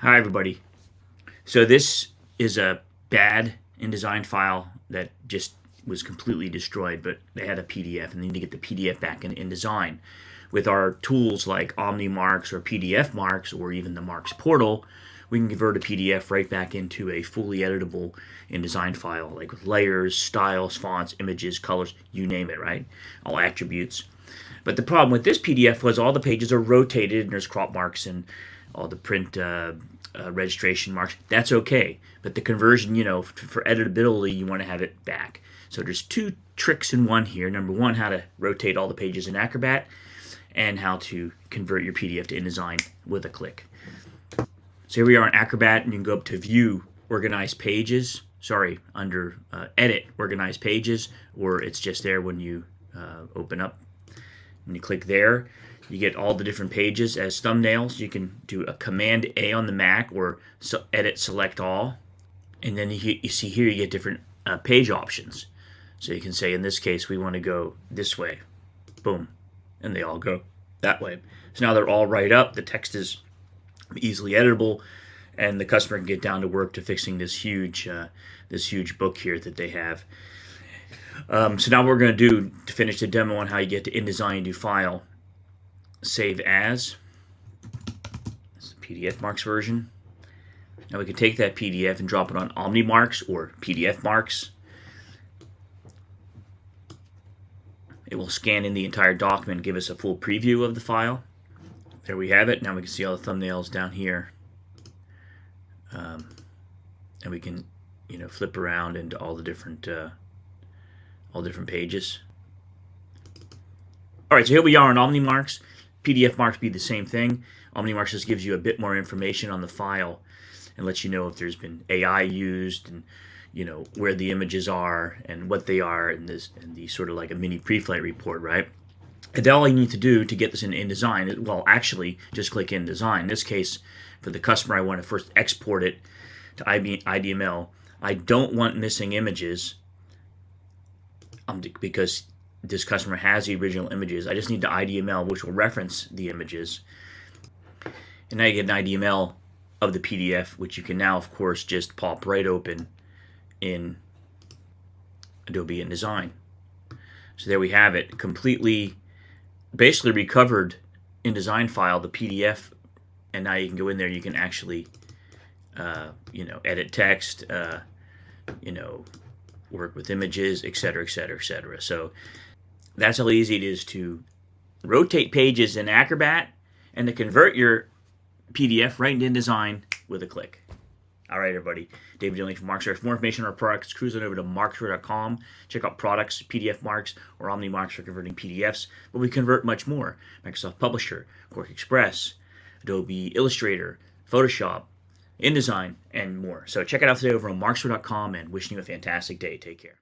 Hi everybody. So this is a bad InDesign file that just was completely destroyed, but they had a PDF and they need to get the PDF back in InDesign. With our tools like OmniMarkz or PDFMarkz or even the Markz portal, we can convert a PDF right back into a fully editable InDesign file, like with layers, styles, fonts, images, colors, you name it, right? All attributes. But the problem with this PDF was all the pages are rotated and there's crop marks and all the print registration marks. That's okay. But the conversion, for editability, you want to have it back. So there's two tricks in one here. Number one, how to rotate all the pages in Acrobat and how to convert your PDF to InDesign with a click. So here we are in Acrobat, and you can go up to View, Organize Pages. Under Edit, Organize Pages, or it's just there when you open up. When you click there, you get all the different pages as thumbnails. You can do a Command A on the Mac or Edit Select All. And then you see here you get different page options. So you can say, in this case, we want to go this way. Boom. And they all go that way. So now they're all right up. The text is easily editable, and the customer can get down to work to fixing this huge book here that they have. So now what we're going to do to finish the demo on how you get to InDesign and do File, Save As. It's the PDFMarkz version. Now we can take that PDF and drop it on OmniMarkz or PDFMarkz. It will scan in the entire document and give us a full preview of the file. There we have it. Now we can see all the thumbnails down here. And we can, flip around into all different pages. All right, so here we are on OmniMarkz. PDFMarkz be the same thing. OmniMarkz just gives you a bit more information on the file and lets you know if there's been AI used and where the images are and what they are, and the sort of like a mini pre-flight report, right? And all I need to do to get this in InDesign is, well, actually just click InDesign. In this case, for the customer, I want to first export it to IDML. I don't want missing images because this customer has the original images. I just need the IDML, which will reference the images. And now you get an IDML of the PDF, which you can now, of course, just pop right open in Adobe InDesign. So there we have it, completely, basically recovered InDesign file, the PDF, and now you can go in there. You can actually, edit text, work with images, etc., etc., etc. So that's how easy it is to rotate pages in Acrobat and to convert your PDF right into InDesign with a click. All right, everybody. David Dillon from Markz. For more information on our products, cruise on over to markz.com. Check out products, PDFMarkz, or OmniMarkz for converting PDFs. But we convert much more. Microsoft Publisher, QuickExpress, Adobe Illustrator, Photoshop, InDesign, and more. So check it out today over on markz.com, and wishing you a fantastic day. Take care.